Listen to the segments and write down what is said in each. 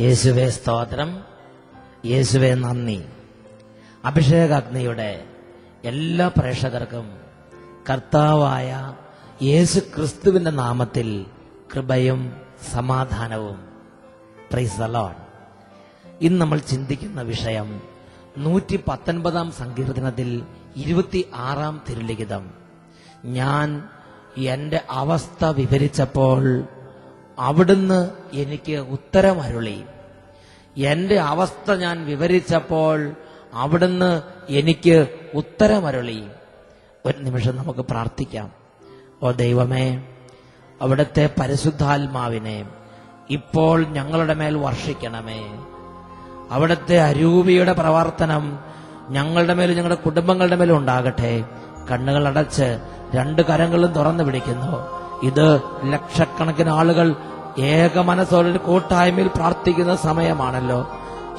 യേശുവേ സ്തോത്രം, യേശുവേ നന്ദി. അഭിഷേകാഗ്നിയുടെ എല്ലാ പ്രേക്ഷകർക്കും കർത്താവായ യേശു ക്രിസ്തുവിന്റെ നാമത്തിൽ കൃപയും സമാധാനവും. Price the Lord. ഇന്ന് നമ്മൾ ചിന്തിക്കുന്ന വിഷയം 119 സങ്കീർത്തനത്തിൽ 26 തിരുലിഖിതം. ഞാൻ എന്റെ അവസ്ഥ വിവരിച്ചപ്പോൾ അവിടുന്ന് എനിക്ക് ഉത്തരമരുളി. എന്റെ അവസ്ഥ ഞാൻ വിവരിച്ചപ്പോൾ അവിടുന്ന് എനിക്ക് ഉത്തരമരുളി. ഒരു നിമിഷം നമുക്ക് പ്രാർത്ഥിക്കാം. ഓ ദൈവമേ, അവിടുത്തെ പരിശുദ്ധാത്മാവിനെ ഇപ്പോൾ ഞങ്ങളുടെ മേൽ വർഷിക്കണമേ. അവിടുത്തെ അരൂപിയുടെ പ്രവർത്തനം ഞങ്ങളുടെ മേലും ഞങ്ങളുടെ കുടുംബങ്ങളുടെ മേലും ഉണ്ടാകട്ടെ. കണ്ണുകൾ അടച്ച് 2 കരങ്ങളും തുറന്നു പിടിക്കുന്നു. ഇത് ലക്ഷക്കണക്കിന് ആളുകൾ ഏക മനസ്സോടെ കൂട്ടായ്മയിൽ പ്രാർത്ഥിക്കുന്ന സമയമാണല്ലോ.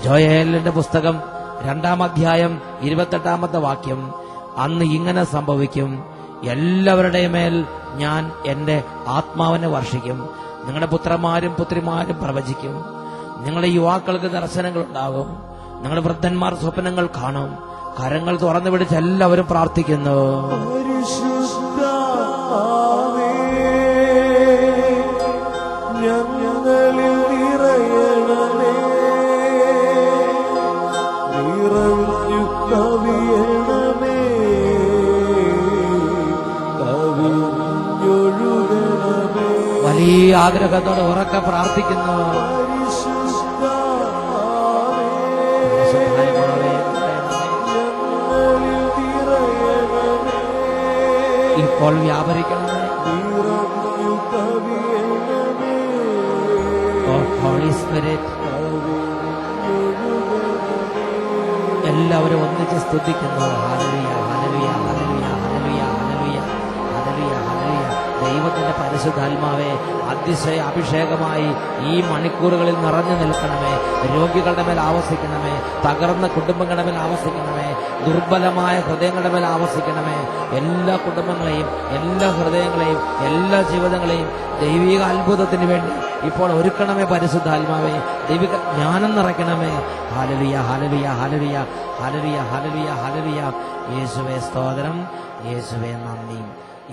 ജോയേലിന്റെ പുസ്തകം 2-ാം അധ്യായം 28-ാമത്തെ വാക്യം. അന്ന് ഇങ്ങനെ സംഭവിക്കും, എല്ലാവരുടെയും മേൽ ഞാൻ എന്റെ ആത്മാവിനെ വർഷിക്കും. നിങ്ങളുടെ പുത്രന്മാരും പുത്രിമാരും പ്രവചിക്കും. നിങ്ങളുടെ യുവാക്കൾക്ക് ദർശനങ്ങൾ ഉണ്ടാകും. നിങ്ങളുടെ വൃദ്ധന്മാർ സ്വപ്നങ്ങൾ കാണും. കരങ്ങൾ തുറന്നു പിടിച്ച് എല്ലാവരും പ്രാർത്ഥിക്കുന്നു. വലിയ ആഗ്രഹത്തോടെ ഉറക്കെ പ്രാർത്ഥിക്കുന്നു. ഇപ്പോൾ വ്യാപരിക്കണമേ. ഹോളി സ്പിരിറ്റ്, എല്ലാവരും ഒന്നിച്ച് സ്തുതിക്കുന്നു. Hallelujah, hallelujah, hallelujah, hallelujah, hallelujah, hallelujah, hallelujah. ദൈവത്തിന്റെ പരിശുദ്ധാത്മാവേ, അതിശയ അഭിഷേകമായി ഈ മണിക്കൂറുകളിൽ നിറഞ്ഞു നിൽക്കണമേ. രോഗികളുടെ മേൽ ആവസിക്കണമേ. തകർന്ന കുടുംബങ്ങളുടെ മേൽ ആവസിക്കണമേ. ദുർബലമായ ഹൃദയങ്ങളുടെ മേൽ ആവസിക്കണമേ. എല്ലാ കുടുംബങ്ങളെയും, എല്ലാ ഹൃദയങ്ങളെയും, എല്ലാ ജീവിതങ്ങളെയും ദൈവിക അത്ഭുതത്തിന് വേണ്ടി ഇപ്പോൾ ഒരുക്കണമേ. പരിശുദ്ധാത്മാവേ, ദൈവിക ജ്ഞാനം നിറയ്ക്കണമേ. Hallelujah, hallelujah, hallelujah, hallelujah, hallelujah, hallelujah. യേശുവേ സ്തോത്രം, യേശുവേ നന്ദി.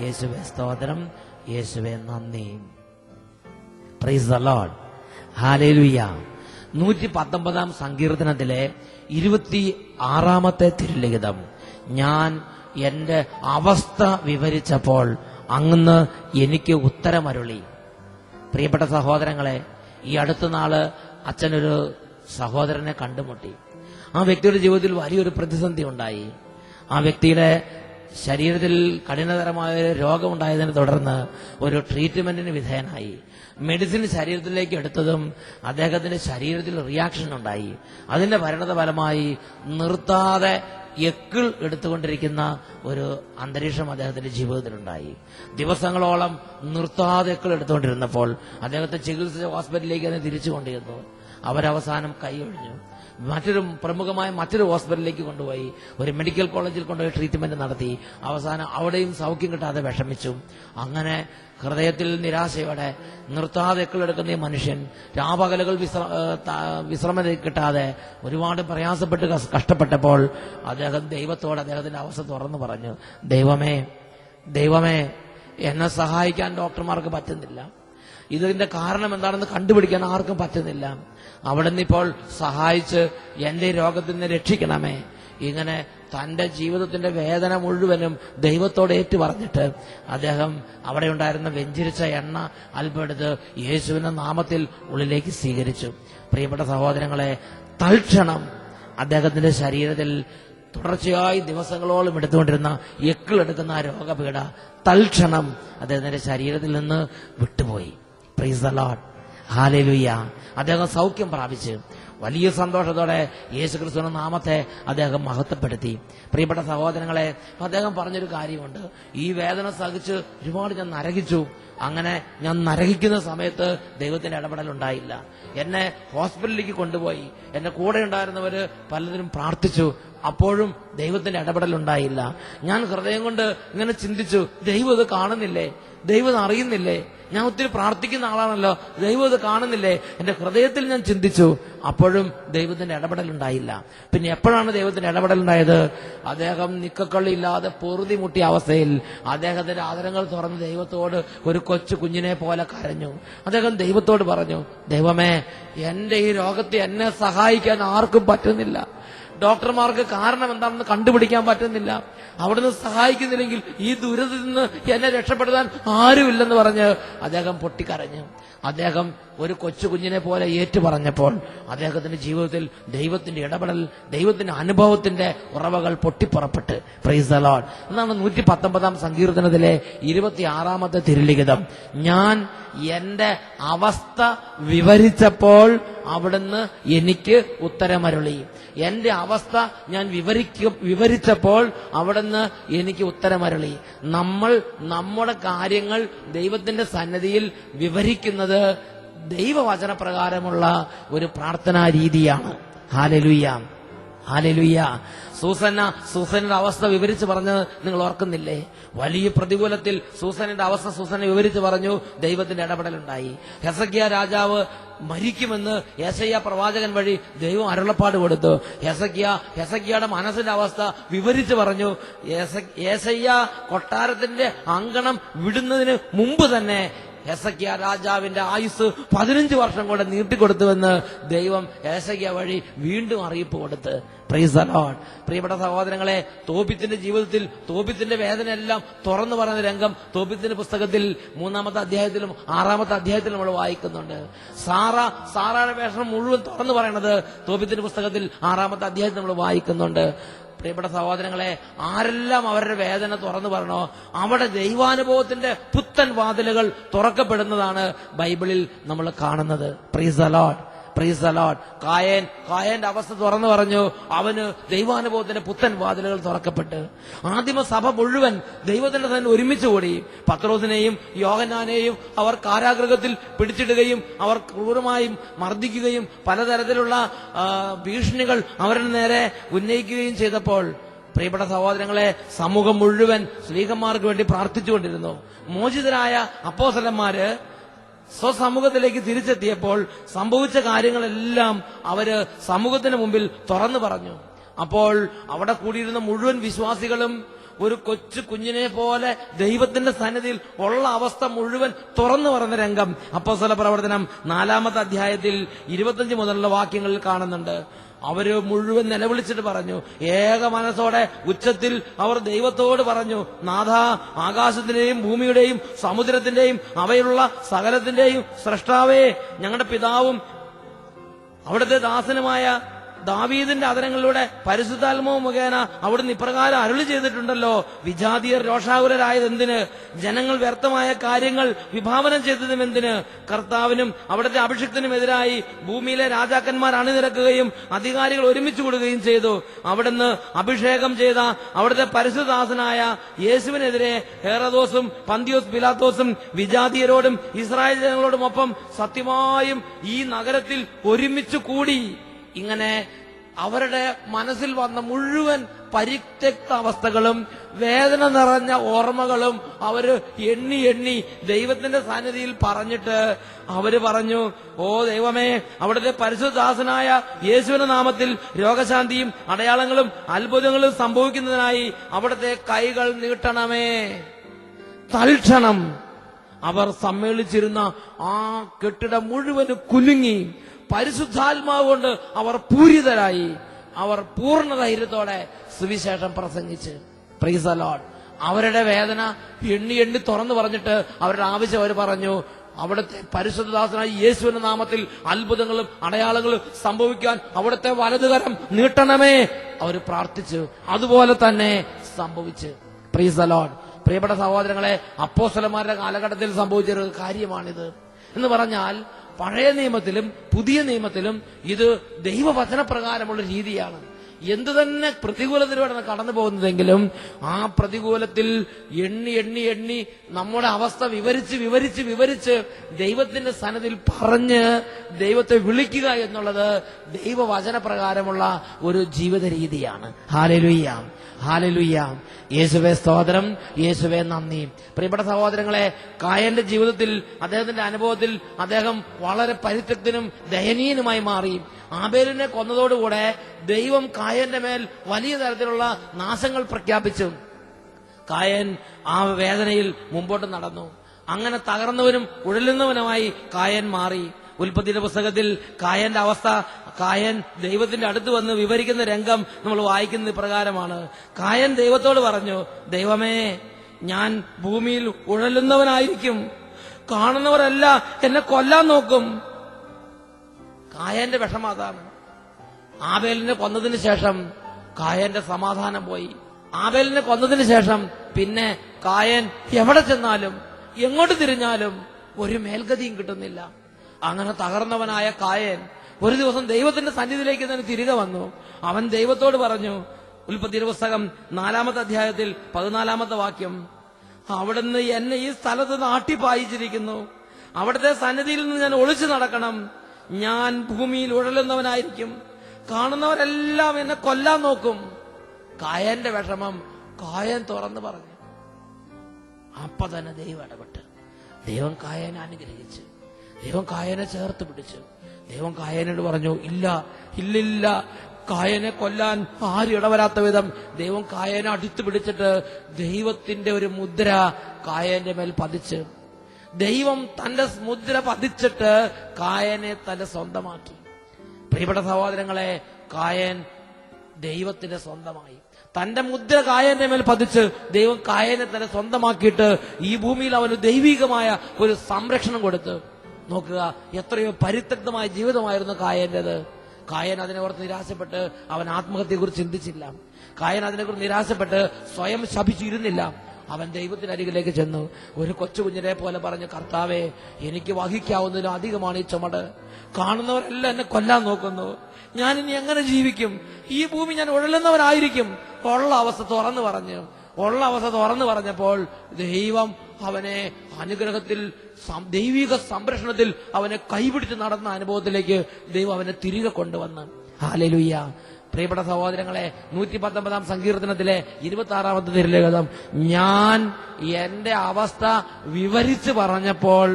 യേശുവേ സ്തോത്രം, യേശുവേ നന്ദി. Price the Lord. ഹല്ലേലൂയ. 119 സങ്കീർത്തനത്തിലെ 26-ാമത്തെ തിരുലിഖിതം. ഞാൻ എന്റെ അവസ്ഥ വിവരിച്ചപ്പോൾ അങ്ങ് എനിക്ക് ഉത്തരമരുളി. പ്രിയപ്പെട്ട സഹോദരങ്ങളെ, ഈ അടുത്ത നാള് അച്ഛനൊരു സഹോദരനെ കണ്ടുമുട്ടി. ആ വ്യക്തിയുടെ ജീവിതത്തിൽ വലിയൊരു പ്രതിസന്ധി ഉണ്ടായി. ആ വ്യക്തിയുടെ ശരീരത്തിൽ കഠിനതരമായ ഒരു രോഗമുണ്ടായതിനെ തുടർന്ന് ഒരു ട്രീറ്റ്മെന്റിന് വിധേയനായി. മെഡിസിൻ ശരീരത്തിലേക്ക് എടുത്തതും അദ്ദേഹത്തിന്റെ ശരീരത്തിൽ റിയാക്ഷൻ ഉണ്ടായി. അതിന്റെ പരിണതഫലമായി നിർത്താതെ എക്കിൾ എടുത്തുകൊണ്ടിരിക്കുന്ന ഒരു അന്തരീക്ഷം അദ്ദേഹത്തിന്റെ ജീവിതത്തിലുണ്ടായി. ദിവസങ്ങളോളം നിർത്താതെ എക്കിൾ എടുത്തുകൊണ്ടിരുന്നപ്പോൾ അദ്ദേഹത്തെ ചികിത്സിച്ച ഹോസ്പിറ്റലിലേക്ക് തന്നെ തിരിച്ചു കൊണ്ടിരുന്നു. അവരവസാനം കൈയൊഴിഞ്ഞു. പ്രമുഖമായ മറ്റൊരു ഹോസ്പിറ്റലിലേക്ക് കൊണ്ടുപോയി, ഒരു മെഡിക്കൽ കോളേജിൽ കൊണ്ടുപോയി ട്രീറ്റ്മെന്റ് നടത്തി. അവസാനം അവിടെയും സൗഖ്യം കിട്ടാതെ വിഷമിച്ചു. അങ്ങനെ ഹൃദയത്തിൽ നിരാശയോടെ നിർത്താതെ എക്കിളെടുക്കുന്ന ഈ മനുഷ്യൻ രാപകലുകൾ വിശ്രമം കിട്ടാതെ ഒരുപാട് പ്രയാസപ്പെട്ട് കഷ്ടപ്പെട്ടപ്പോൾ അദ്ദേഹം ദൈവത്തോട് അദ്ദേഹത്തിന്റെ അവസ്ഥ തുറന്നു പറഞ്ഞു. ദൈവമേ, എന്നെ സഹായിക്കാൻ ഡോക്ടർമാർക്ക് പറ്റുന്നില്ല. ഇതിന്റെ കാരണം എന്താണെന്ന് കണ്ടുപിടിക്കാൻ ആർക്കും പറ്റുന്നില്ല. അവിടുന്ന് ഇപ്പോൾ സഹായിച്ച് എന്റെ രോഗത്തിൽ നിന്ന് രക്ഷിക്കണമേ. ഇങ്ങനെ തന്റെ ജീവിതത്തിന്റെ വേദന മുഴുവനും ദൈവത്തോട് ഏറ്റു പറഞ്ഞിട്ട് അദ്ദേഹം അവിടെ ഉണ്ടായിരുന്ന വെഞ്ചിരിച്ച എണ്ണ അല്പെടുത്ത് യേശുവിന്റെ നാമത്തിൽ ഉള്ളിലേക്ക് സ്വീകരിച്ചു. പ്രിയപ്പെട്ട സഹോദരങ്ങളെ, തൽക്ഷണം അദ്ദേഹത്തിന്റെ ശരീരത്തിൽ തുടർച്ചയായി ദിവസങ്ങളോളം എടുത്തുകൊണ്ടിരുന്ന എക്കിളെടുക്കുന്ന ആ രോഗപീഠ തൽക്ഷണം അദ്ദേഹത്തിന്റെ ശരീരത്തിൽ നിന്ന് വിട്ടുപോയി. Price the Lord. ഹല്ലേലൂയ. അദ്ദേഹം സൗഖ്യം പ്രാപിച്ച് വലിയ സന്തോഷത്തോടെ യേശുക്രിസ്തുവിന്റെ നാമത്തെ അദ്ദേഹം മഹത്വപ്പെടുത്തി. പ്രിയപ്പെട്ട സഹോദരങ്ങളെ, അദ്ദേഹം പറഞ്ഞൊരു കാര്യമുണ്ട്. ഈ വേദന സഹിച്ച് ഒരുപാട് ഞാൻ നരകിച്ചു. അങ്ങനെ ഞാൻ നരകിക്കുന്ന സമയത്ത് ദൈവത്തിന്റെ ഇടപെടൽ ഉണ്ടായില്ല. എന്നെ ഹോസ്പിറ്റലിലേക്ക് കൊണ്ടുപോയി. എന്റെ കൂടെ ഉണ്ടായിരുന്നവര് പലതിനും പ്രാർത്ഥിച്ചു. അപ്പോഴും ദൈവത്തിന്റെ ഇടപെടൽ ഉണ്ടായില്ല. ഞാൻ ഹൃദയം കൊണ്ട് ഇങ്ങനെ ചിന്തിച്ചു, ദൈവം ഇത് കാണുന്നില്ലേ, ദൈവം അറിയുന്നില്ലേ, ഞാൻ ഒത്തിരി പ്രാർത്ഥിക്കുന്ന ആളാണല്ലോ, ദൈവം ഇത് കാണുന്നില്ലേ? എന്റെ ഹൃദയത്തിൽ ഞാൻ ചിന്തിച്ചു. അപ്പോഴും ദൈവത്തിന്റെ ഇടപെടലുണ്ടായില്ല. പിന്നെ എപ്പോഴാണ് ദൈവത്തിന്റെ ഇടപെടലുണ്ടായത്? അദ്ദേഹം നിക്കക്കള്ളിയില്ലാതെ പൊറുതി മുട്ടിയ അവസ്ഥയിൽ അദ്ദേഹത്തിന്റെ ആദരങ്ങൾ തുറന്ന് ദൈവത്തോട് ഒരു കൊച്ചു കുഞ്ഞിനെ പോലെ കരഞ്ഞു. അദ്ദേഹം ദൈവത്തോട് പറഞ്ഞു, ദൈവമേ, എന്റെ ഈ രോഗത്തെ എന്നെ സഹായിക്കാൻ ആർക്കും പറ്റുന്നില്ല. ഡോക്ടർമാർക്ക് കാരണം എന്താണെന്ന് കണ്ടുപിടിക്കാൻ പറ്റുന്നില്ല. അവിടുന്ന് സഹായിക്കുന്നില്ലെങ്കിൽ ഈ ദുരിതത്തിൽ നിന്ന് എന്നെ രക്ഷപ്പെടുത്താൻ ആരുമില്ലെന്ന് പറഞ്ഞ് അദ്ദേഹം പൊട്ടിക്കരഞ്ഞു. അദ്ദേഹം ഒരു കൊച്ചു കുഞ്ഞിനെ പോലെ ഏറ്റു പറഞ്ഞപ്പോൾ അദ്ദേഹത്തിന്റെ ജീവിതത്തിൽ ദൈവത്തിന്റെ ഇടപെടൽ, ദൈവത്തിന്റെ അനുഭവത്തിന്റെ ഉറവകൾ പൊട്ടിപ്പുറപ്പെട്ട്. Praise the Lord. എന്നാണ് 119 സങ്കീർത്തനത്തിലെ 26 തിരുലിഖിതം. ഞാൻ എന്റെ അവസ്ഥ വിവരിച്ചപ്പോൾ അവിടുന്ന് എനിക്ക് ഉത്തരമരുളി. എന്റെ അവസ്ഥ ഞാൻ വിവരിച്ചപ്പോൾ അവിടുന്ന് എനിക്ക് ഉത്തരമരുളി. നമ്മൾ നമ്മുടെ കാര്യങ്ങൾ ദൈവത്തിന്റെ സന്നിധിയിൽ വിവരിക്കുന്നത് ദൈവവചനപ്രകാരമുള്ള ഒരു പ്രാർത്ഥനാ രീതിയാണ്. Hallelujah, hallelujah. സൂസന്റെ അവസ്ഥ വിവരിച്ച് പറഞ്ഞത് നിങ്ങൾ ഓർക്കുന്നില്ലേ? വലിയ പ്രതികൂലത്തിൽ സൂസന്റെ അവസ്ഥ സൂസനെ വിവരിച്ച് പറഞ്ഞു. ദൈവത്തിന്റെ ഇടപെടലുണ്ടായി. ഹെസക്കിയ രാജാവ് മരിക്കുമെന്ന് യെശയ്യാ പ്രവാചകൻ വഴി ദൈവം അരുളപ്പാട് കൊടുത്തു. ഹെസക്കിയയുടെ മനസ്സിന്റെ അവസ്ഥ വിവരിച്ച് പറഞ്ഞു. യെശയ്യാ കൊട്ടാരത്തിന്റെ അങ്കണം വിടുന്നതിന് മുമ്പ് തന്നെ ഹെസക്കിയ രാജാവിന്റെ ആയുസ് 15 വർഷം കൂടെ നീട്ടിക്കൊടുത്തുവെന്ന് ദൈവം ഹെസക്കിയ വഴി വീണ്ടും അറിയിപ്പ് കൊടുത്ത്. Price the Lord. പ്രിയപ്പെട്ട സഹോദരങ്ങളെ, തോബിത്തിന്റെ ജീവിതത്തിൽ തോബിത്തിന്റെ വേദനയെല്ലാം തുറന്നു പറയുന്ന രംഗം തോബിത്തിന്റെ പുസ്തകത്തിൽ 3-ാമത്തെ അധ്യായത്തിലും 6-ാമത്തെ അധ്യായത്തിലും നമ്മൾ വായിക്കുന്നുണ്ട്. സാറയുടെ വേഷം മുഴുവൻ തുറന്നു പറയണത് തോബിത്തിന്റെ പുസ്തകത്തിൽ 6-ാമത്തെ അധ്യായത്തിൽ നമ്മൾ വായിക്കുന്നുണ്ട്. പ്രിയപ്പെട്ട സഹോദരങ്ങളെ, ആരെല്ലാം അവരുടെ വേദന തുറന്നു പറഞ്ഞോ അവിടെ ദൈവാനുഭവത്തിന്റെ പുത്തൻ വാതിലുകൾ തുറക്കപ്പെടുന്നതാണ് ബൈബിളിൽ നമ്മൾ കാണുന്നത്. Praise the Lord, praise the Lord. കായന്റെ അവസ്ഥ തുറന്നു പറഞ്ഞു. അവന് ദൈവാനുഭവത്തിന്റെ പുത്തൻ വാതിലുകൾ തുറക്കപ്പെട്ട് ആദിമ സഭ മുഴുവൻ ദൈവത്തിന്റെ തന്നെ ഒരുമിച്ച് കൂടി. പത്രോസിനെയും യോഹന്നാനെയും അവർ കാരാഗൃഹത്തിൽ പിടിച്ചിടുകയും അവർ ക്രൂരമായും മർദ്ദിക്കുകയും പലതരത്തിലുള്ള ഭീഷണികൾ അവരുടെ നേരെ ഉന്നയിക്കുകയും ചെയ്തപ്പോൾ, പ്രിയപ്പെട്ട സഹോദരങ്ങളെ, സമൂഹം മുഴുവൻ സ്ലീഹന്മാർക്ക് വേണ്ടി പ്രാർത്ഥിച്ചുകൊണ്ടിരുന്നു. മോചിതരായ അപ്പോസ്തലന്മാര് സ്വസമൂഹത്തിലേക്ക് തിരിച്ചെത്തിയപ്പോൾ സംഭവിച്ച കാര്യങ്ങളെല്ലാം അവര് സമൂഹത്തിന് മുമ്പിൽ തുറന്നു പറഞ്ഞു. അപ്പോൾ അവിടെ കൂടിയിരുന്ന മുഴുവൻ വിശ്വാസികളും ഒരു കൊച്ചു കുഞ്ഞിനെ പോലെ ദൈവത്തിന്റെ സന്നിധിയിൽ ഉള്ള അവസ്ഥ മുഴുവൻ തുറന്നു പറഞ്ഞ രംഗം അപ്പോസ്തല പ്രവർത്തനം 4-ാമത്തെ അധ്യായത്തിൽ 25 മുതലുള്ള വാക്യങ്ങളിൽ കാണുന്നുണ്ട്. അവര് മുഴുവൻ നിലവിളിച്ചിട്ട് പറഞ്ഞു, ഏക മനസ്സോടെ ഉച്ചത്തിൽ അവർ ദൈവത്തോട് പറഞ്ഞു, നാഥ, ആകാശത്തിന്റെയും ഭൂമിയുടെയും സമുദ്രത്തിന്റെയും അവയിലുള്ള സകലത്തിന്റെയും സ്രഷ്ടാവേ, ഞങ്ങളുടെ പിതാവും അവിടുത്തെ ദാസനുമായ ദാവീദിന്റെ അധരങ്ങളിലൂടെ പരിശുദ്ധാത്മാവ് മുഖേന അവിടുന്ന് ഇപ്രകാരം അരുളി ചെയ്തിട്ടുണ്ടല്ലോ, വിജാതീയർ രോഷാകുലരായത് എന്തിന്? ജനങ്ങൾ വ്യർത്ഥമായ കാര്യങ്ങൾ വിഭാവനം ചെയ്തതും എന്തിന്? കർത്താവിനും അവിടുത്തെ അഭിഷിക്തനുമെതിരായി ഭൂമിയിലെ രാജാക്കന്മാർ അണിനിരക്കുകയും അധികാരികൾ ഒരുമിച്ച് കൂടുകയും ചെയ്തു. അവിടുന്ന് അഭിഷേകം ചെയ്ത അവിടുത്തെ പരിശുദ്ധദാസനായ യേശുവിനെതിരെ ഹെറോദോസും പന്തിയോസ് പിലാത്തോസും വിജാതീയരോടും ഇസ്രായേൽ ജനങ്ങളോടുമൊപ്പം സത്യമായും ഈ നഗരത്തിൽ ഒരുമിച്ച് കൂടി. ഇങ്ങനെ അവരുടെ മനസ്സിൽ വന്ന മുഴുവൻ പരിത്യക്ത അവസ്ഥകളും വേദന നിറഞ്ഞ ഓർമ്മകളും അവര് എണ്ണി ദൈവത്തിന്റെ സന്നിധിയിൽ പറഞ്ഞിട്ട് അവര് പറഞ്ഞു, ഓ ദൈവമേ, അവിടുത്തെ പരിശുദ്ധദാസനായ യേശുവിന്റെ നാമത്തിൽ രോഗശാന്തിയും അടയാളങ്ങളും അത്ഭുതങ്ങളും സംഭവിക്കുന്നതിനായി അവിടുത്തെ കൈകൾ നീട്ടണമേ. തൽക്ഷണം അവർ സമ്മേളിച്ചിരുന്ന ആ കെട്ടിടം മുഴുവനും കുലുങ്ങി. പരിശുദ്ധാത്മാവ് കൊണ്ട് അവർ പൂരിതരായി. അവർ പൂർണ്ണ ധൈര്യത്തോടെ സുവിശേഷം പ്രസംഗിച്ച്. Price the Lord. അവരുടെ വേദന എണ്ണി തുറന്നു പറഞ്ഞിട്ട് അവരുടെ ആവശ്യം അവർ പറഞ്ഞു, അവിടുത്തെ പരിശുദ്ധദാസനായ യേശുവിന്റെ നാമത്തിൽ അത്ഭുതങ്ങളും അടയാളങ്ങളും സംഭവിക്കാൻ അവിടുത്തെ വലതുകരം നീട്ടണമേ. അവർ പ്രാർത്ഥിച്ചു. അതുപോലെ തന്നെ സംഭവിച്ചു. Price the Lord. പ്രിയപ്പെട്ട സഹോദരങ്ങളെ, അപ്പോസ്തലന്മാരുടെ കാലഘട്ടത്തിൽ സംഭവിച്ചൊരു കാര്യമാണിത്. എന്ന് പറഞ്ഞാൽ പഴയ നിയമത്തിലും പുതിയ നിയമത്തിലും ഇത് ദൈവവചനപ്രകാരമുള്ള രീതിയാണ്. എന്തു തന്നെ പ്രതികൂലത്തിലൂടെയാണ് കടന്നു പോകുന്നതെങ്കിലും ആ പ്രതികൂലത്തിൽ എണ്ണി എണ്ണി എണ്ണി നമ്മുടെ അവസ്ഥ വിവരിച്ച് ദൈവത്തിന്റെ സന്നിധിയിൽ പറഞ്ഞ് ദൈവത്തെ വിളിക്കുക എന്നുള്ളത് ദൈവവചനപ്രകാരമുള്ള ഒരു ജീവിത രീതിയാണ്. Hallelujah, hallelujah. യേശുവേ സ്തോത്രം, യേശുവേ നന്ദി. പ്രിയപ്പെട്ട സഹോദരങ്ങളെ, കായന്റെ ജീവിതത്തിൽ, അദ്ദേഹത്തിന്റെ അനുഭവത്തിൽ അദ്ദേഹം വളരെ പരിത്യക്തനും ദയനീയനുമായി മാറി. ആബേലിനെ കൊന്നതോടുകൂടെ ദൈവം കായന്റെ മേൽ വലിയ തരത്തിലുള്ള നാശങ്ങൾ പ്രഖ്യാപിച്ചു. കായൻ ആ വേദനയിൽ മുമ്പോട്ട് നടന്നു. അങ്ങനെ തകർന്നവനും ഉഴലുന്നവനുമായി കായൻ മാറി. ഉൽപ്പത്തിയുടെ പുസ്തകത്തിൽ കായന്റെ അവസ്ഥ, കായൻ ദൈവത്തിന്റെ അടുത്ത് വന്ന് വിവരിക്കുന്ന രംഗം നമ്മൾ വായിക്കുന്ന പ്രകാരമാണ്. കായൻ ദൈവത്തോട് പറഞ്ഞു, ദൈവമേ, ഞാൻ ഭൂമിയിൽ ഉഴലുന്നവനായിരിക്കും, കാണുന്നവരല്ല എന്നെ കൊല്ലാൻ നോക്കും. കായന്റെ വിഷമം അതാണ്. ആബേലിനെ കൊന്നതിന് ശേഷം കായന്റെ സമാധാനം പോയി. ആബേലിനെ കൊന്നതിന് ശേഷം പിന്നെ കായൻ എവിടെ ചെന്നാലും എങ്ങോട്ട് തിരിഞ്ഞാലും ഒരു മേൽഗതിയും കിട്ടുന്നില്ല. അങ്ങനെ തകർന്നവനായ കായൻ ഒരു ദിവസം ദൈവത്തിന്റെ സന്നിധിയിലേക്ക് തന്നെ തിരികെ വന്നു. അവൻ ദൈവത്തോട് പറഞ്ഞു, ഉൽപ്പത്തിയുടെ പുസ്തകം 4-ാമത്തെ അധ്യായത്തിൽ 14-ാമത്തെ വാക്യം, അവിടുന്ന് എന്നെ ഈ സ്ഥലത്ത് നിന്ന് ആട്ടിപ്പായിച്ചിരിക്കുന്നു. അവിടുത്തെ സന്നിധിയിൽ നിന്ന് ഞാൻ ഒളിച്ചു നടക്കണം. ഞാൻ ഭൂമിയിൽ ഉഴലുന്നവനായിരിക്കും, കാണുന്നവരെല്ലാം എന്നെ കൊല്ലാൻ നോക്കും. കായന്റെ വിഷമം കായൻ തുറന്നു പറഞ്ഞു. അപ്പൊ തന്നെ ദൈവം ഇടപെട്ട് ദൈവം കായനെ അനുഗ്രഹിച്ചു. ദൈവം കായനെ ചേർത്ത് പിടിച്ചു. ദൈവം കായനോട് പറഞ്ഞു, ഇല്ല, കായനെ കൊല്ലാൻ ആരും ഇടവരാത്ത വിധം ദൈവം കായനെ അടുത്ത് പിടിച്ചിട്ട് ദൈവത്തിന്റെ ഒരു മുദ്ര കായന്റെ മേൽ പതിച്ച്, ദൈവം തന്റെ മുദ്ര പതിച്ചിട്ട് കായനെ തന്റെ സ്വന്തമാക്കി. പ്രിയപ്പെട്ട സഹോദരങ്ങളെ, കായൻ ദൈവത്തിന്റെ സ്വന്തമായി. തന്റെ മുദ്ര കായന്റെ മേൽ പതിച്ച് ദൈവം കായനെ തന്നെ സ്വന്തമാക്കിയിട്ട് ഈ ഭൂമിയിൽ അവന് ദൈവികമായ ഒരു സംരക്ഷണം കൊടുത്തു. നോക്കുക, എത്രയോ പരിത്യക്തമായ ജീവിതമായിരുന്നു കായന്റേത്. കായൻ അതിനെ ഓർത്ത് നിരാശപ്പെട്ട് അവൻ ആത്മഹത്യയെക്കുറിച്ച് ചിന്തിച്ചില്ല. കായൻ അതിനെക്കുറിച്ച് നിരാശപ്പെട്ട് സ്വയം ശപിച്ചിരുന്നില്ല. അവൻ ദൈവത്തിന്റെ അരികിലേക്ക് ചെന്നു. ഒരു കൊച്ചുകുഞ്ഞിനെ പോലെ പറഞ്ഞു, കർത്താവേ, എനിക്ക് വഹിക്കാവുന്നതിലും അധികമാണ് ഈ ചുമട്. കാണുന്നവരെല്ലാം എന്നെ കൊല്ലാൻ നോക്കുന്നു. ഞാൻ ഇനി എങ്ങനെ ജീവിക്കും? ഈ ഭൂമി ഞാൻ ഉഴലുന്നവനായിരിക്കും. ഉള്ള അവസ്ഥ തുറന്നു പറഞ്ഞപ്പോൾ ദൈവം അവനെ അനുഗ്രഹത്തിൽ, ദൈവിക സംരക്ഷണത്തിൽ അവനെ കൈപിടിച്ച് നടന്ന അനുഭവത്തിലേക്ക് ദൈവം അവനെ തിരികെ കൊണ്ടുവന്ന്. ഹല്ലേലൂയ. പ്രിയപ്പെട്ട സഹോദരങ്ങളെ, 119-ാം സങ്കീർത്തനത്തിലെ 26-ാമത്തെ തിരുലേഖനം, ഞാൻ എന്റെ അവസ്ഥ വിവരിച്ചു പറഞ്ഞപ്പോൾ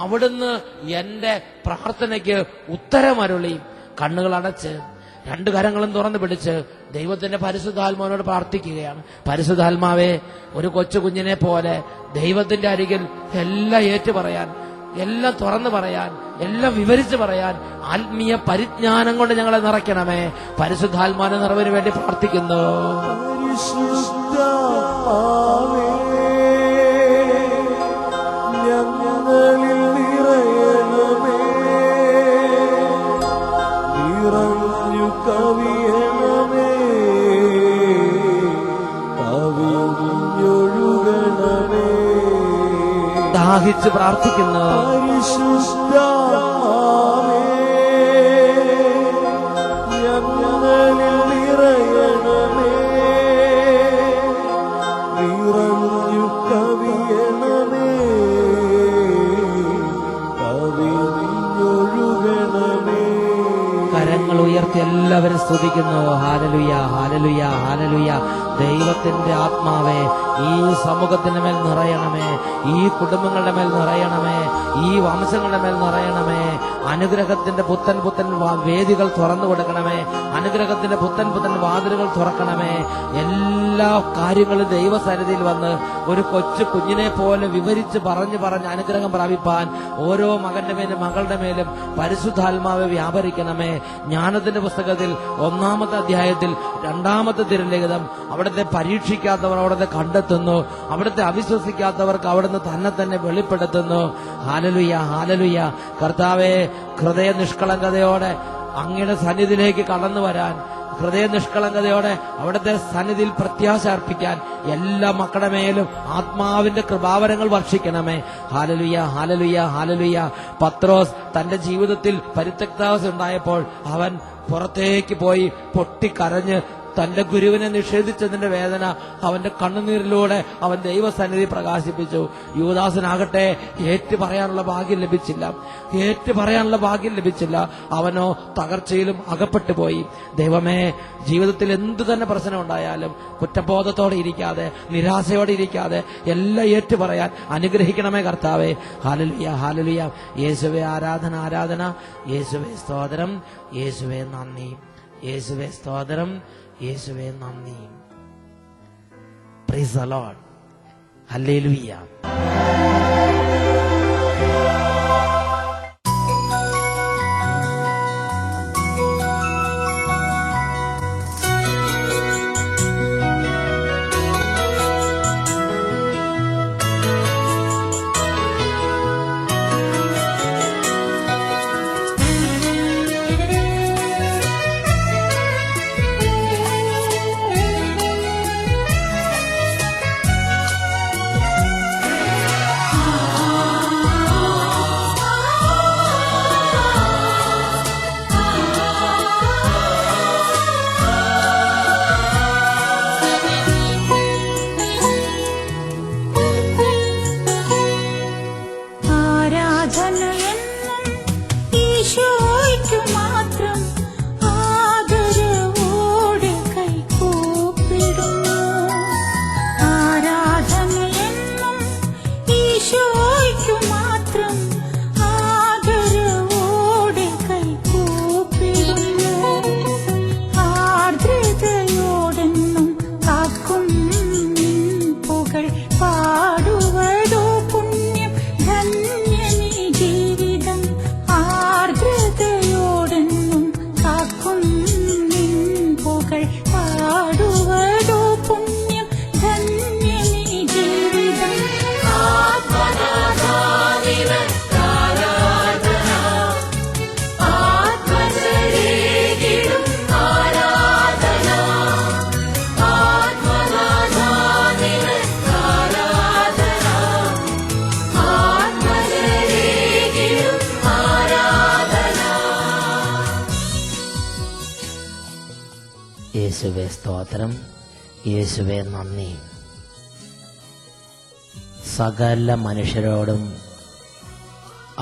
അവിടുന്ന് എന്റെ പ്രാർത്ഥനയ്ക്ക് ഉത്തരമരുളി. കണ്ണുകൾ അടച്ച് 2 കരങ്ങളും തുറന്നു പിടിച്ച് ദൈവത്തിന്റെ പരിശുദ്ധാത്മാവിനോട് പ്രാർത്ഥിക്കുകയാണ്. പരിശുദ്ധാത്മാവേ, ഒരു കൊച്ചു കുഞ്ഞിനെ പോലെ ദൈവത്തിന്റെ അരികിൽ എല്ലാം ഏറ്റുപറയാൻ, എല്ലാം തുറന്നു പറയാൻ, എല്ലാം വിവരിച്ചു പറയാൻ ആത്മീയ പരിജ്ഞാനം കൊണ്ട് ഞങ്ങളെ നിറയ്ക്കണമേ. പരിശുദ്ധാത്മാവിന്റെ നിറവിന് വേണ്ടി പ്രാർത്ഥിക്കുന്നു. ദാഹിച്ച് പ്രാർത്ഥിക്കുന്നു. കരങ്ങൾ ഉയർത്തി എല്ലാവരും സ്തുതിക്കുന്നു. Hallelujah, hallelujah, hallelujah. ദൈവത്തിന്റെ ആത്മാവേ, ഈ സമൂഹത്തിന്റെ മേൽ നിറയണമേ, ഈ കുടുംബങ്ങളുടെ മേൽ നിറയണമേ, ഈ വംശങ്ങളുടെ മേൽ നിറയണമേ. അനുഗ്രഹത്തിന്റെ പുത്തൻ വേദികൾ തുറന്നു കൊടുക്കണമേ. അനുഗ്രഹത്തിന്റെ പുത്തൻ വാതിലുകൾ തുറക്കണമേ. എല്ലാ കാര്യങ്ങളും ദൈവസന്നിധിയിൽ വന്ന് ഒരു കൊച്ചു കുഞ്ഞിനെ പോലെ വിവരിച്ച് പറഞ്ഞ് അനുഗ്രഹം പ്രാപിപ്പാൻ ഓരോ മകന്റെ മേലും മകളുടെ മേലും പരിശുദ്ധാത്മാവെ വ്യാപരിക്കണമേ. ജ്ഞാനത്തിന്റെ പുസ്തകത്തിൽ 1-ാമത്തെ അധ്യായത്തിൽ 2-ാമത്തെ തിരുലേഖനം, അവിടുത്തെ പരീക്ഷിക്കാത്തവർ അവിടുത്തെ കണ്ടെത്തുന്നു, അവിടുത്തെ അവിശ്വസിക്കാത്തവർക്ക് അവിടുന്ന് തന്നെ വെളിപ്പെടുത്തുന്നു. Hallelujah, hallelujah. കർത്താവേ, ഹൃദയ നിഷ്കളങ്കതയോടെ അങ്ങയുടെ സന്നിധിയിലേക്ക് കടന്നു വരാൻ, ഹൃദയ നിഷ്കളങ്കതയോടെ അവിടുത്തെ സന്നിധിയിൽ പ്രത്യാശ അർപ്പിക്കാൻ എല്ലാ മക്കളുടെ മേലും ആത്മാവിന്റെ കൃപാവരങ്ങൾ വർഷിക്കണമേ. Hallelujah, hallelujah, hallelujah. പത്രോസ് തന്റെ ജീവിതത്തിൽ പരിത്യക്താവസ്ഥ ഉണ്ടായപ്പോൾ അവൻ പുറത്തേക്ക് പോയി പൊട്ടിക്കരഞ്ഞ് തന്റെ ഗുരുവിനെ നിഷേധിച്ചതിന്റെ വേദന അവന്റെ കണ്ണുനീരിലൂടെ അവൻ ദൈവസന്നിധി പ്രകാശിപ്പിച്ചു. യൂദാസിനാകട്ടെ ഏറ്റു പറയാനുള്ള ഭാഗ്യം ലഭിച്ചില്ല. അവനോ തകർച്ചയിലും അകപ്പെട്ടു പോയി. ദൈവമേ, ജീവിതത്തിൽ എന്തു തന്നെ പ്രശ്നം ഉണ്ടായാലും കുറ്റബോധത്തോടെ ഇരിക്കാതെ, നിരാശയോടെ ഇരിക്കാതെ എല്ലാം ഏറ്റു പറയാൻ അനുഗ്രഹിക്കണമേ കർത്താവേ. Hallelujah, hallelujah. യേശുവേ ആരാധന, ആരാധന. യേശുവേ സ്തോത്രം, യേശുവേ നന്ദി. യേശുവേ സ്തോത്രം, യേശുവേ നന്ദി. Price the Lord. ഹല്ലേലൂയ. യേശുവേ സ്തോത്രം, യേശുവേ നന്ദി. സകല മനുഷ്യരോടും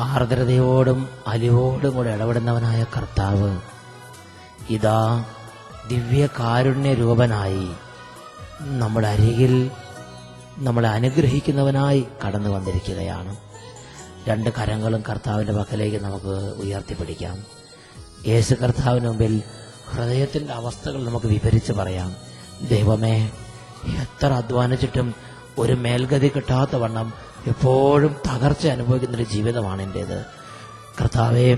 ആർദ്രതയോടും അലിവോടും കൂടെ ഇടപെടുന്നവനായ കർത്താവ് ഇതാ ദിവ്യകാരുണ്യ രൂപനായി നമ്മുടെ അരികിൽ നമ്മളെ അനുഗ്രഹിക്കുന്നവനായി കടന്നു വന്നിരിക്കുകയാണ്. രണ്ട് കരങ്ങളും കർത്താവിന്റെ പക്കലേക്ക് നമുക്ക് ഉയർത്തിപ്പിടിക്കാം. യേശു കർത്താവിന് മുമ്പിൽ ഹൃദയത്തിന്റെ അവസ്ഥകൾ നമുക്ക് വിവരിച്ച് പറയാം. ദൈവമേ, എത്ര അധ്വാനിച്ചിട്ടും ഒരു മേൽഗതി കിട്ടാത്ത വണ്ണം എപ്പോഴും തകർച്ച അനുഭവിക്കുന്നൊരു ജീവിതമാണ് എൻ്റേത്. കർത്താവെ,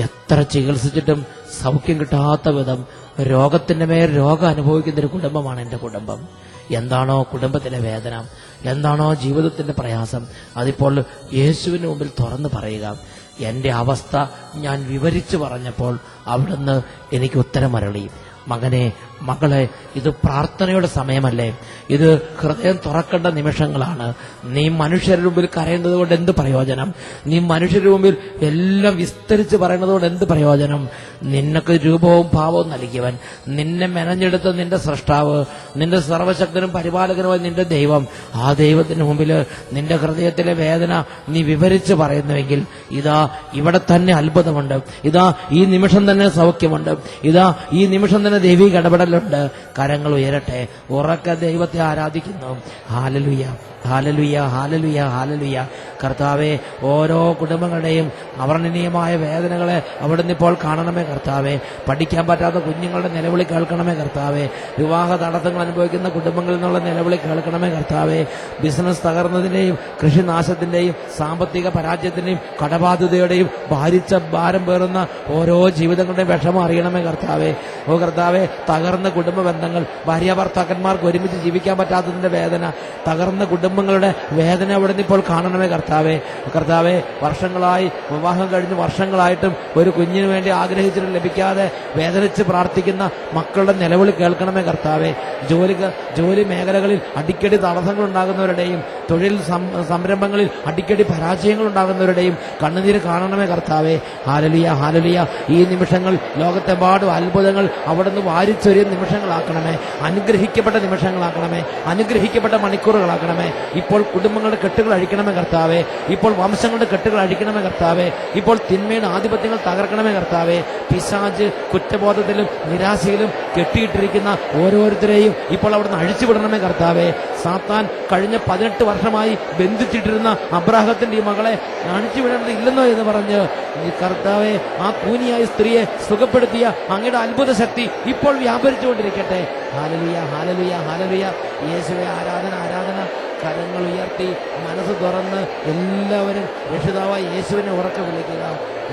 എത്ര ചികിത്സിച്ചിട്ടും സൗഖ്യം കിട്ടാത്ത വിധം രോഗത്തിന്റെ മേൽ രോഗം അനുഭവിക്കുന്നൊരു കുടുംബമാണ് എൻ്റെ കുടുംബം. എന്താണോ കുടുംബത്തിലെ വേദന, എന്താണോ ജീവിതത്തിന്റെ പ്രയാസം, അതിപ്പോൾ യേശുവിന് മുമ്പിൽ തുറന്നു പറയുക. എന്റെ അവസ്ഥ ഞാൻ വിവരിച്ചു പറഞ്ഞപ്പോൾ അവിടുന്ന് എനിക്ക് ഉത്തരമരളി. മകനെ, മകളെ, ഇത് പ്രാർത്ഥനയുടെ സമയമല്ലേ, ഇത് ഹൃദയം തുറക്കേണ്ട നിമിഷങ്ങളാണ്. നീ മനുഷ്യരുടെ മുമ്പിൽ കരയുന്നത് കൊണ്ട് എന്ത് പ്രയോജനം? നീ മനുഷ്യരുടെ മുമ്പിൽ എല്ലാം വിസ്തരിച്ച് പറയുന്നത് കൊണ്ട് എന്ത് പ്രയോജനം? നിനക്ക് രൂപവും ഭാവവും നൽകിയവൻ, നിന്നെ മെനഞ്ഞെടുത്ത നിന്റെ സ്രഷ്ടാവ്, നിന്റെ സർവശക്തനും പരിപാലകനുമായ നിന്റെ ദൈവം, ആ ദൈവത്തിന് മുമ്പിൽ നിന്റെ ഹൃദയത്തിലെ വേദന നീ വിവരിച്ച് പറയുന്നുവെങ്കിൽ ഇതാ ഇവിടെ തന്നെ അത്ഭുതമുണ്ട്, ഇതാ ഈ നിമിഷം തന്നെ സൗഖ്യമുണ്ട്, ഇതാ ഈ നിമിഷം തന്നെ ദൈവിക ഇടപെടലുണ്ട്. കരങ്ങൾ ഉയരട്ടെ, ഉറക്കെ ദൈവത്തെ ആരാധിക്കുന്നു. Hallelujah, hallelujah, hallelujah, hallelujah. കർത്താവെ, ഓരോ കുടുംബങ്ങളുടെയും അവർണ്ണനീയമായ വേദനകളെ അവിടുന്ന് ഇപ്പോൾ കാണണമേ കർത്താവെ. പഠിക്കാൻ പറ്റാത്ത കുഞ്ഞുങ്ങളുടെ നിലവിളി കേൾക്കണമേ കർത്താവെ. വിവാഹ തടസ്സങ്ങൾ അനുഭവിക്കുന്ന കുടുംബങ്ങളിൽ നിന്നുള്ള നിലവിളി കേൾക്കണമേ കർത്താവെ. ബിസിനസ് തകർന്നതിന്റെയും കൃഷിനാശത്തിന്റെയും സാമ്പത്തിക പരാജയത്തിന്റെയും കടബാധ്യതയുടെയും ഭാരിച്ച ഭാരം പേറുന്ന ഓരോ ജീവിതങ്ങളുടെയും വിഷമം അറിയണമേ കർത്താവെ. ഓ കർത്താവെ, തകർന്ന കുടുംബ ബന്ധങ്ങൾ, ഭാര്യ ഭർത്താക്കന്മാർക്ക് ഒരുമിച്ച് ജീവിക്കാൻ പറ്റാത്തതിന്റെ വേദന, തകർന്ന കുടുംബങ്ങളുടെ വേദന അവിടുന്ന് ഇപ്പോൾ കാണണമേ കർത്താവെ. കർത്താവെ. കർത്താവെ, വർഷങ്ങളായി വിവാഹം കഴിഞ്ഞ് വർഷങ്ങളായിട്ടും ഒരു കുഞ്ഞിന് വേണ്ടി ആഗ്രഹിച്ചിട്ട് ലഭിക്കാതെ വേദനിച്ച് പ്രാർത്ഥിക്കുന്ന മക്കളുടെ നിലവിളി കേൾക്കണമേ കർത്താവെ. ജോലി മേഖലകളിൽ അടിക്കടി തടസ്സങ്ങൾ ഉണ്ടാകുന്നവരുടെയും തൊഴിൽ സംരംഭങ്ങളിൽ അടിക്കടി പരാജയങ്ങൾ ഉണ്ടാകുന്നവരുടെയും കണ്ണുനീര് കാണണമേ കർത്താവെ. Hallelujah, hallelujah. ഈ നിമിഷങ്ങൾ ലോകത്തെമ്പാടും അത്ഭുതങ്ങൾ അവിടുന്ന് വാരിച്ചൊരിയ നിമിഷങ്ങളാക്കണമേ. അനുഗ്രഹിക്കപ്പെട്ട നിമിഷങ്ങളാക്കണമേ. അനുഗ്രഹിക്കപ്പെട്ട മണിക്കൂറുകളാക്കണമേ. ഇപ്പോൾ കുടുംബങ്ങളുടെ കെട്ടുകൾ അഴിക്കണമേ കർത്താവെ. ഇപ്പോൾ വംശങ്ങളുടെ കെട്ടുകൾ അഴിക്കണമേ കർത്താവെ. ഇപ്പോൾ തിന്മയുടെ ആധിപത്യങ്ങൾ തകർക്കണമേ കർത്താവെ. പിശാച് കുറ്റബോധത്തിലും നിരാശയിലും കെട്ടിയിട്ടിരിക്കുന്ന ഓരോരുത്തരെയും ഇപ്പോൾ അവിടുന്ന് അഴിച്ചുവിടണമേ കർത്താവെ. സാത്താൻ കഴിഞ്ഞ 18 വർഷമായി ബന്ധിച്ചിട്ടിരുന്ന അബ്രാഹത്തിന്റെ ഈ മകളെ അഴിച്ചുവിടേണ്ടത് ഇല്ലെന്നോ എന്ന് പറഞ്ഞ് കർത്താവെ, ആ കൂനിയായ സ്ത്രീയെ സുഖപ്പെടുത്തിയ അങ്ങയുടെ അത്ഭുത ശക്തി ഇപ്പോൾ വ്യാപരിച്ചുകൊണ്ടിരിക്കട്ടെ. Hallelujah, hallelujah, hallelujah. യേശുവേ, ആരാധന, ആരാധന. കരങ്ങൾ ഉയർത്തി മനസ്സ് തുറന്ന് എല്ലാവരും രക്ഷിതാവായ യേശുവിനെ ഉറക്കെ വിളിക്കുക.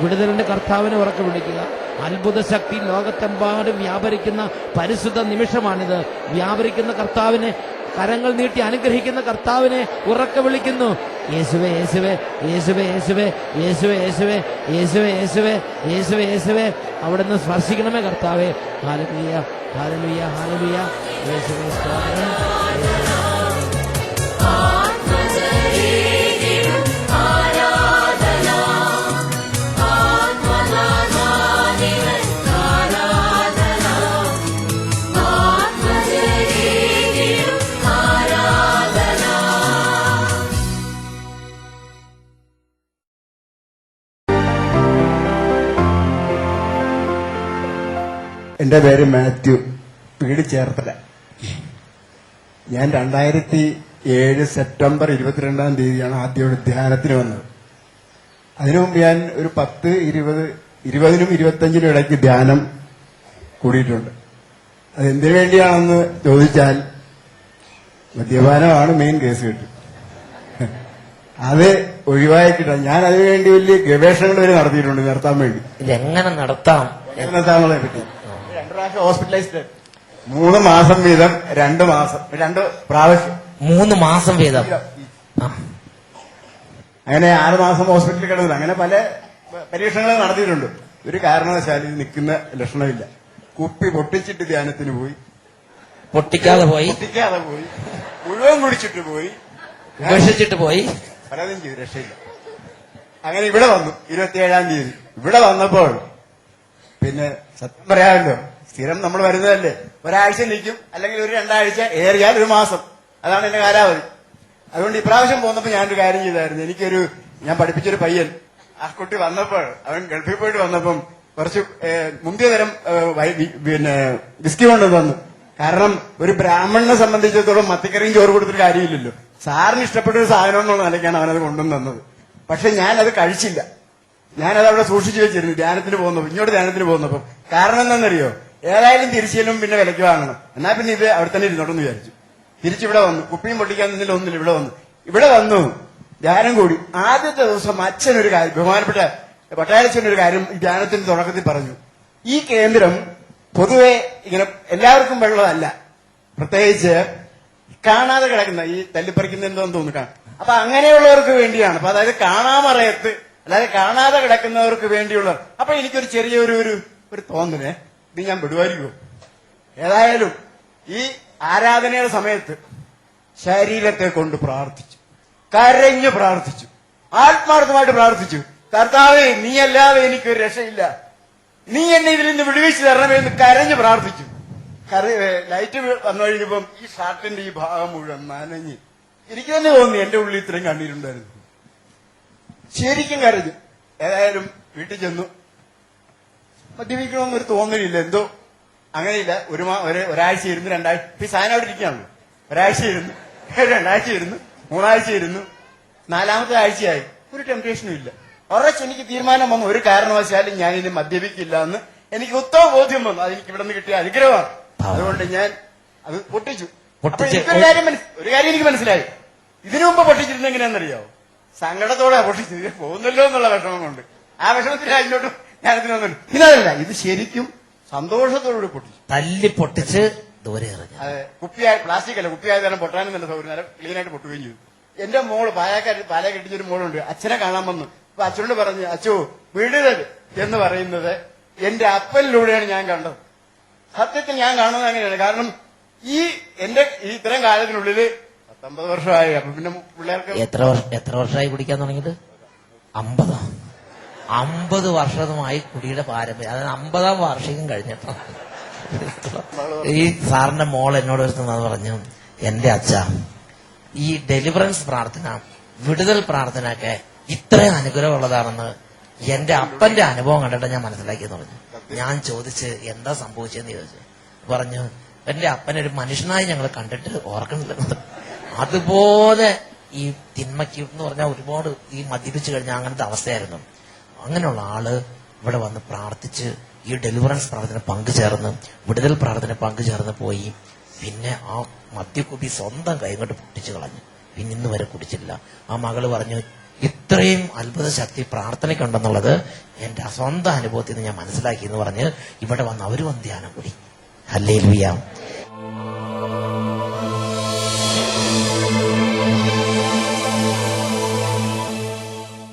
വിടുതലിന്റെ കർത്താവിനെ ഉറക്കെ വിളിക്കുക. അത്ഭുത ശക്തി ലോകത്തെമ്പാടും വ്യാപരിക്കുന്ന പരിശുദ്ധ നിമിഷമാണിത്. വ്യാപരിക്കുന്ന കർത്താവിനെ, കരങ്ങൾ നീട്ടി അനുഗ്രഹിക്കുന്ന കർത്താവിനെ ഉറക്കെ വിളിക്കുന്നു. യേശുവേ, യേശുവേ, യേശുവേ, യേശുവേ, യേശുവേ, യേശുവേ, യേശുവേ, യേശുവേ, യേശുവേ, യേശുവേ. അവിടുന്ന് സ്പർശിക്കണമേ കർത്താവേ. Hallelujah, hallelujah, hallelujah. യേശുവേ സ്തോത്രം. എന്റെ പേര് മാത്യു, വീട് ചേർത്തല. ഞാൻ 2007 സെപ്റ്റംബർ 22-ാം തീയതിയാണ് ആദ്യമായിട്ട് ധ്യാനത്തിന് വന്നത്. അതിനു മുമ്പ് ഞാൻ ഒരു 10, 20നും 25നും ഇടയ്ക്ക് ധ്യാനം കൂടിയിട്ടുണ്ട്. അതെന്തിനു വേണ്ടിയാണെന്ന് ചോദിച്ചാൽ മദ്യപാനമാണ് മെയിൻ കേസ് കിട്ടും. അത് ഒഴിവാക്കിയിട്ടാണ് ഞാൻ അതിനുവേണ്ടി വലിയ ഗവേഷണങ്ങൾ വരെ നടത്തിയിട്ടുണ്ട്, നിർത്താൻ വേണ്ടി. ഇതെങ്ങനെ നടത്താം നിർത്താമെന്നുള്ളതിനെ പറ്റി 2 പ്രാവശ്യം ഹോസ്പിറ്റലൈസ്ഡ്. 3 മാസം വീതം 2 പ്രാവശ്യം 3 മാസം വീതം. അങ്ങനെ 6 മാസം ഹോസ്പിറ്റലിൽ കിടന്നില്ല. അങ്ങനെ പല പരീക്ഷണങ്ങൾ നടത്തിയിട്ടുണ്ട്. ഒരു കാരണവശാലും നിൽക്കുന്ന ലക്ഷണമില്ല. കുപ്പി പൊട്ടിച്ചിട്ട് ധ്യാനത്തിന് പോയി, പൊട്ടിക്കാതെ പോയി, മുഴുവൻ കുടിച്ചിട്ട് പോയി, ഉപേക്ഷിച്ചിട്ട് പോയി, പലതും ചെയ്തു, രക്ഷയില്ല. അങ്ങനെ ഇവിടെ വന്നു 27-ാം തീയതി. ഇവിടെ വന്നപ്പോൾ പിന്നെ സത്യം പറയാമല്ലോ, സ്ഥിരം നമ്മൾ വരുന്നതല്ലേ, ഒരാഴ്ച നിൽക്കും, അല്ലെങ്കിൽ ഒരു 2 ആഴ്ച, ഏറിയാൽ 1 മാസം. അതാണ് എന്റെ കാലാവധി. അതുകൊണ്ട് ഇപ്രാവശ്യം പോന്നപ്പോൾ ഞാനൊരു കാര്യം ചെയ്തായിരുന്നു. ഞാൻ പഠിപ്പിച്ചൊരു പയ്യൻ, ആ കുട്ടി വന്നപ്പോൾ, അവൻ ഗൾഫിൽ പോയിട്ട് വന്നപ്പം കുറച്ച് മുന്തിയ തരം പിന്നെ വിസ്കി കൊണ്ടു തന്നു. കാരണം ഒരു ബ്രാഹ്മണനെ സംബന്ധിച്ചിടത്തോളം മത്തിക്കറിയും ചോറ് കൊടുത്തിട്ട് കാര്യമില്ലല്ലോ. സാറിന് ഇഷ്ടപ്പെട്ട ഒരു സാധനം എന്നുള്ള നിലയ്ക്കാണ് അവനത് കൊണ്ടുവന്ന് തന്നത്. പക്ഷെ ഞാനത് കഴിച്ചില്ല. ഞാനത് അവിടെ സൂക്ഷിച്ചു വെച്ചിരുന്നു ധ്യാനത്തിന് പോകുന്നപ്പോൾ, ഇങ്ങോട്ട് ധ്യാനത്തിന് പോകുന്നപ്പം. കാരണം എന്താണെന്നറിയോ, ഏതായാലും തിരിച്ചിലും പിന്നെ വിലയ്ക്ക് വാങ്ങണം, എന്നാ പിന്നെ ഇത് അവിടെ തന്നെ ഇരുന്നോട്ടെന്ന് വിചാരിച്ചു. തിരിച്ചിവിടെ വന്നു. കുപ്പിയും പൊട്ടിക്കാൻ നിന്നില്ല, ഒന്നില്ല. ഇവിടെ വന്നു ധ്യാനം കൂടി. ആദ്യത്തെ ദിവസം അച്ഛനൊരു കാര്യം, ബഹുമാനപ്പെട്ട പട്ടായച്ചനൊരു കാര്യം ധ്യാനത്തിന്റെ തുടക്കത്തിൽ പറഞ്ഞു. ഈ കേന്ദ്രം പൊതുവെ ഇങ്ങനെ എല്ലാവർക്കും വെള്ളമല്ല, പ്രത്യേകിച്ച് കാണാതെ കിടക്കുന്ന ഈ തല്ലിപ്പറിക്കുന്ന എന്തോന്ന് തോന്നുന്നു. അപ്പൊ അങ്ങനെയുള്ളവർക്ക് വേണ്ടിയാണ്. അപ്പൊ അതായത് കാണാമറയത്ത്, അതായത് കാണാതെ കിടക്കുന്നവർക്ക് വേണ്ടിയുള്ള. അപ്പൊ എനിക്കൊരു ചെറിയൊരു തോന്നലേ, ഇത് ഞാൻ വിടുവായിരിക്കുമോ. ഏതായാലും ഈ ആരാധനയുടെ സമയത്ത് ശരീരത്തെ കൊണ്ട് പ്രാർത്ഥിച്ചു, കരഞ്ഞു പ്രാർത്ഥിച്ചു, ആത്മാർത്ഥമായിട്ട് പ്രാർത്ഥിച്ചു. കർത്താവേ, നീയല്ലാതെ എനിക്കൊരു രക്ഷയില്ല, നീ എന്നെ ഇതിൽ നിന്ന് വിടുവിച്ചു തരണമെന്ന് കരഞ്ഞു പ്രാർത്ഥിച്ചു. ലൈറ്റ് വന്നു കഴിഞ്ഞപ്പം ഈ ഷർട്ടിന്റെ ഈ ഭാഗം മുഴുവൻ നനഞ്ഞ് എനിക്ക് തന്നെ തോന്നി എന്റെ ഉള്ളിൽ ഇത്രയും കണ്ണീരുണ്ടായിരുന്നു. ശരിക്കും കരഞ്ഞു. ഏതായാലും വീട്ടിൽ ചെന്നു. മദ്യപിക്കണമെന്നൊരു തോന്നലില്ല, എന്തോ അങ്ങനെയില്ല. ഒരാഴ്ച ഇരുന്ന്, 2 ആഴ്ച, ഈ സാധനം അവിടെ ഇരിക്കുകയാണല്ലോ. ഒരാഴ്ച ഇരുന്ന്, 2 ആഴ്ച ഇരുന്ന്, 3 ആഴ്ച ഇരുന്നു, 4ാമത്തെ ആഴ്ചയായി. ഒരു ടെംപ്ടേഷനും ഇല്ല. ഉറച്ച് എനിക്ക് തീരുമാനം വന്നു, ഒരു കാരണവശാലും ഞാനിനി മദ്യപിക്കില്ല എന്ന് എനിക്ക് ഉത്തമ ബോധ്യം വന്നു. അതെനിക്ക് ഇവിടെ നിന്ന് കിട്ടിയ അനുഗ്രഹമാണ്. അതുകൊണ്ട് ഞാൻ അത് പൊട്ടിച്ചു. ഒരു കാര്യം എനിക്ക് മനസ്സിലായി, ഇതിനു മുമ്പ് പൊട്ടിച്ചിരുന്ന എങ്ങനെയാണെന്നറിയാവോ, സങ്കടത്തോടെ പൊട്ടിച്ചത്, പോകുന്നല്ലോ എന്നുള്ള വിഷമം കൊണ്ട്. ആ വിഷമത്തിൽ അതിനോട്ട് ഞാനതിന് വന്നു. ഇതല്ല, ഇത് ശരിക്കും സന്തോഷത്തോടുകൂടി പൊട്ടിച്ചു, തല്ലി പൊട്ടിച്ച് ദൂരെ എറിഞ്ഞു. അതെ, കുപ്പിയായി, പ്ലാസ്റ്റിക് അല്ല, കുപ്പിയായ തരം പൊട്ടാനും നല്ല സൗകര്യം, ക്ലീനായിട്ട് പൊട്ടുകയും ചെയ്തു. എന്റെ മോള് പാല കെട്ടിച്ചൊരു മോളുണ്ട്, അച്ഛനെ കാണാൻ വന്നു. അപ്പൊ അച്ഛനോട് പറഞ്ഞു, അച്ഛോ വിടുതൽ എന്ന് പറയുന്നത് എന്റെ അപ്പനിലൂടെയാണ് ഞാൻ കണ്ടത്. സത്യത്തിൽ ഞാൻ കാണുന്നത് അങ്ങനെയാണ്. കാരണം ഈ ഇത്രയും കാലത്തിനുള്ളിൽ 19 വർഷമായി. അപ്പൊ പിന്നെ പിള്ളേർക്ക് എത്ര വർഷമായി കുടിക്കാൻ തുടങ്ങിയിട്ട്? 50 വർഷമായി കുടിയുടെ പാരമ്പര്യം. അതായത് 50-ാം വാർഷികം കഴിഞ്ഞപ്പോ ഈ സാറിന്റെ മോൾ എന്നോട് വരുന്നത് പറഞ്ഞു, എന്റെ അച്ഛ, ഈ ഡെലിവറൻസ് പ്രാർത്ഥന, വിടുതൽ പ്രാർത്ഥന ഒക്കെ ഇത്രയും അനുഗ്രഹമുള്ളതാണെന്ന് എന്റെ അപ്പന്റെ അനുഭവം കണ്ടിട്ട് ഞാൻ മനസ്സിലാക്കിയെന്ന് പറഞ്ഞു. ഞാൻ ചോദിച്ച് എന്താ സംഭവിച്ചെന്ന് ചോദിച്ചു. പറഞ്ഞു, എന്റെ അപ്പനൊരു മനുഷ്യനായി ഞങ്ങൾ കണ്ടിട്ട് ഓർക്കണില്ല. അതുപോലെ ഈ തിന്മയ്ക്ക് എന്ന് പറഞ്ഞാൽ ഒരുപാട് ഈ മദ്യപിച്ചു കഴിഞ്ഞാൽ അങ്ങനത്തെ അവസ്ഥയായിരുന്നു. അങ്ങനെയുള്ള ആള് ഇവിടെ വന്ന് പ്രാർത്ഥിച്ച് ഈ ഡെലിവറൻസ് പ്രാർത്ഥന പങ്കുചേർന്ന്, വിടുതൽ പ്രാർത്ഥന പങ്കുചേർന്ന് പോയി. പിന്നെ ആ മദ്യക്കുപ്പി സ്വന്തം കൈകൊണ്ട് പൊട്ടിച്ചു കളഞ്ഞു. പിന്നെ ഇന്ന് വരെ കുടിച്ചില്ല. ആ മകള് പറഞ്ഞു, ഇത്രയും അത്ഭുത ശക്തി പ്രാർത്ഥനയ്ക്കുണ്ടെന്നുള്ളത് എന്റെ സ്വന്തം അനുഭവത്തിൽ നിന്ന് ഞാൻ മനസ്സിലാക്കി എന്ന് പറഞ്ഞ് ഇവിടെ വന്ന് അവര് വന്ന് ധ്യാനം കൂടി. ഹല്ലേലൂയ.